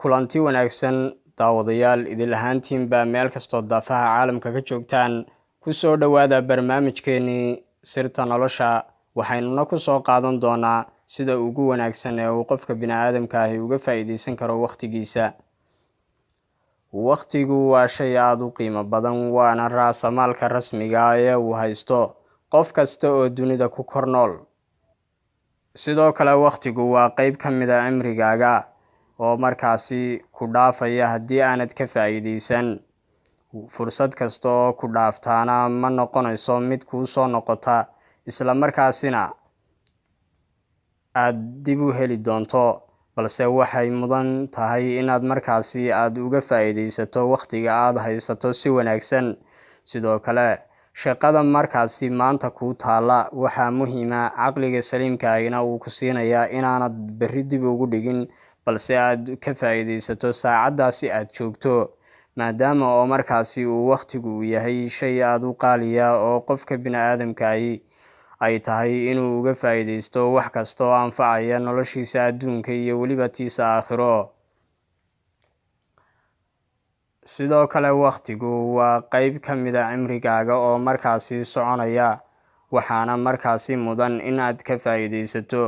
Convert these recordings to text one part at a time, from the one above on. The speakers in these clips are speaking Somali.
kulanti wanaagsan daawadayaal idil ahaantiinba meel kastoo daafaha caalamka ka joogtaan ku soo dhawaada barnaamijkeeni sirta nolosha waxaynuna ku soo qaadan doonaa sida ugu wanaagsan ee uu qofka bini'aadamka ahi uga faa'iideysan karo waqtigiisa. Waqtigu waa shay aad u qiimo badan, waana raasamaalka rasmiga ah ee uu haysto qof kasta oo dunida ku kor nool. Sidoo kale waqtigu waa qayb ka mid ah cimrigaaga oo markaasi ku dhaafaya haddii aanad ka faa'iideysan. Fursad kasta oo ku dhaaftaana ma noqonayso mid kuu soo noqota, isla markaasina aad dib u heli doonto, balse waxay mudan tahay inaad markaasi aad uga faa'iideysato waqtiga aad haysato si wanaagsan. Sidoo kale shaqada markaasi maanta kuu taala waxaa muhiim ah, caqliga saliimka ahina uu ku siinayaa inaanad berri dib ugu dhigin, balse aad ka faa'iideysato saacadaasi aad joogto, maadaama oo markaasi uu waqtigu yahay shay aad u qaaliya oo qofka bini'aadamka ay tahay inuu uga faa'iideysto wax kasta oo anfacaya noloshiisa adduunka iyo weliba tiisa aakhiro. Sidoo kale waqtigu waa qayb ka mid ah cimrigaaga oo markaasi soconaya, waxaana markaasi mudan inaad ka faa'iideysato,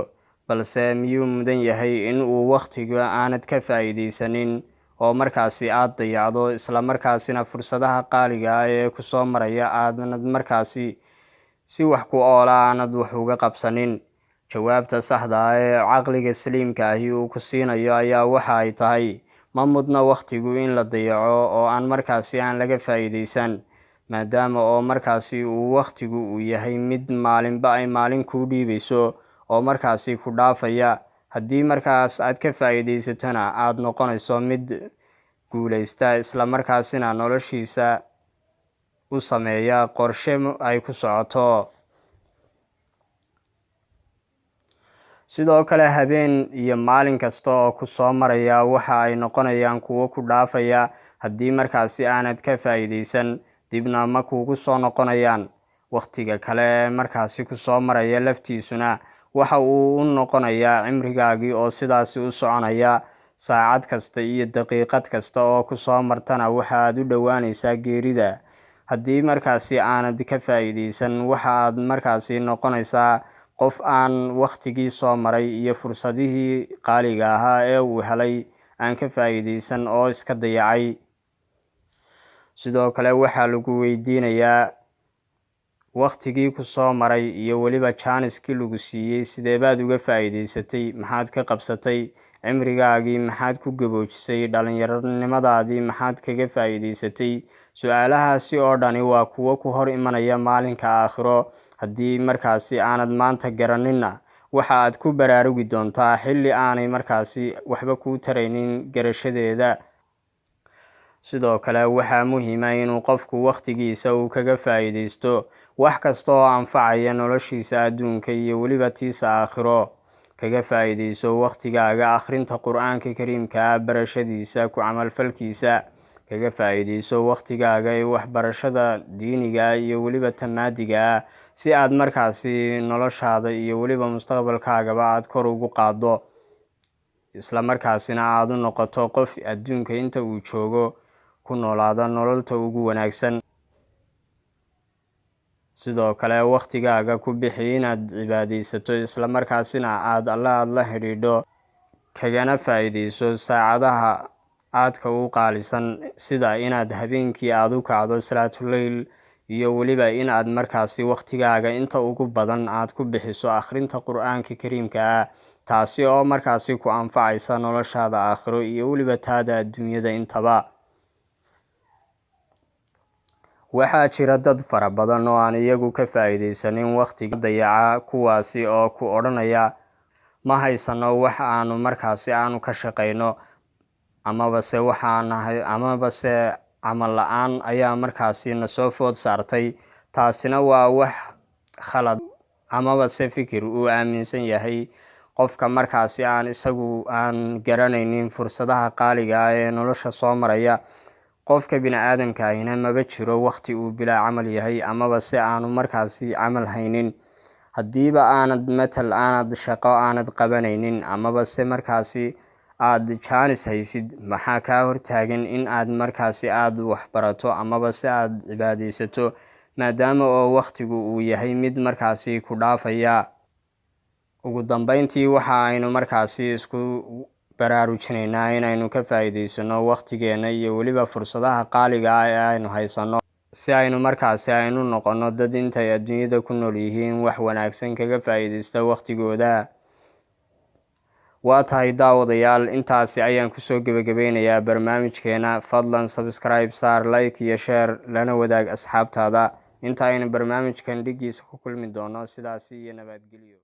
balse miyuu mudan yahay in uu waqtiga aanad ka faa'iideysanin oo markaasi aad dayacdo, isla markaasina fursadaha qaaliga ah ee ku soo maraya aanad markaasi si wax ku ool aanad wax uga qabsanin? Jawaabta saxda ah ee caqliga saliimka ahi uu ku siinayo ayaa waxa ay tahay ma mudna waqtigu in la dayaco oo aan markaasi aan laga faa'iideysan, maadaama oo markaasi uu waqtigu uu yahay mid maalinba ay maalin kuu dhiibayso oo markaasi ku dhaafaya. Haddii markaas aad ka faa'iideysatona aad noqonayso mid guuleysta, isla markaasina noloshiisa u sameeya qorshe ay ku socoto. Sidoo kale habeen iyo maalin kasta oo ku soo maraya waxa ay noqonayaan kuwo ku dhaafaya haddii markaasi aanad ka faa'iideysan, dibna ma kuugu soo noqonayaan. Waqtiga kale ee markaasi ku soo maraya laftiisuna waxa uu u noqonayaa cimrigaagii oo sidaasi u soconaya. Saacad kasta iyo daqiiqad kasta oo ku soo martana waxaad u dhowaanaysaa geerida. Haddii markaasi aanad ka faa'iideysan, waxaad markaasi noqonaysaa qof aan waqtigii soo maray iyo fursadihii qaaliga ahaa ee uu helay aan ka faa'iideysan oo iska dayacay. Sidoo kale waxaa lagu weydiinayaa waqtigii ku soo maray iyo weliba jaaniskii lagu siiyey sidee baad uga faa'iideysatay, maxaad ka qabsatay, cimrigaagii maxaad ku gaboojisay, dhalinyaronimadaadii maxaad kaga faa'iideysatay? Su-aalahaasi oo dhani waa kuwo ku hor imanaya maalinka aakhiro. Haddii markaasi aanad maanta garaninna, waxa aad ku baraarugi doontaa xilli aanay markaasi waxba kuu taraynin garashadeeda. Sidoo kale waxaa muhiim ah inuu qofku waqtigiisa uu kaga faa'iideysto wax kasta oo anfacaya noloshiisa adduunka iyo weliba tiisa aakhiro. Kaga faa'iideyso waqtigaaga akhrinta Qur'aanka Kariimka ah, barashadiisa, ku camalfalkiisa. Kaga faa'iideyso waqtigaaga ee waxbarashada diiniga iyo weliba tamaadiga ah, si aad markaasi noloshaada iyo weliba mustaqbalkaagaba aad kor ugu qaaddo, isla markaasina aad u noqoto qof adduunka inta uu joogo ku noolaada nololta ugu wanaagsan. Sidoo kale waqtigaaga ku bixi inaad cibaadeysato, isla markaasina aad la xidhiidho, kagana faa'iideyso saacadaha aadka u qaalisan, sida inaad habeenkii aad u kacdo salaatuleyl iyo weliba in aad markaasi waqtigaaga inta ugu badan aad ku bixiso akhrinta Qur'aanka Kariimka ah, taasi oo markaasi ku anfacaysa noloshaada aakhiro iyo weliba taada adduunyada intaba. Waxaa jira dad fara badan oo aan iyagu ka faa'iideysanin waqtiga dayaca, kuwaasi oo ku odhanaya ma haysano wax aanu markaasi aanu ka shaqayno, amabase camal la-aan ayaa markaasi na soo food saartay. Taasina waa wax khalad amabase fikir uu aaminsan yahay qofka markaasi isagu aan garanaynin fursadaha qaaliga ah ee nolosha soo maraya. Qofka bini'aadamka ahina maba jiro waqti uu bilaa camal yahay amabase aanu markaasi camal haynin. Haddiiba aanad shaqo aanad qabanaynin amabase markaasi aad jaanis haysid, maxaa kaa hortaagan in aad markaasi aad wax barato amaba si aad cibaadaysato, maadaama oo waqtigu uu yahay mid markaasi ku dhaafaya. Ugu dambeyntii waxa aynu markaasi isku baraarujinaynaa inaynu ka faa'iidaysano waqtigeena iyo weliba fursadaha qaaliga ah ee aynu haysano, si aynu markaasi aynu noqono dad intay adduunyada ku nool yihiin wax wanaagsan kaga faa'iidaysta waqtigooda. waa tahay daawadayaal, intaasi ayaan kusoo gebagabeynayaa barnaamijkeena. Fadlan subscribe, saar, like iyo share, lana wadaag asxaabtaada. inta aynu barnaamijkan dhigiisa ku kulmi doono, sidaasi iyo nabadgelyo.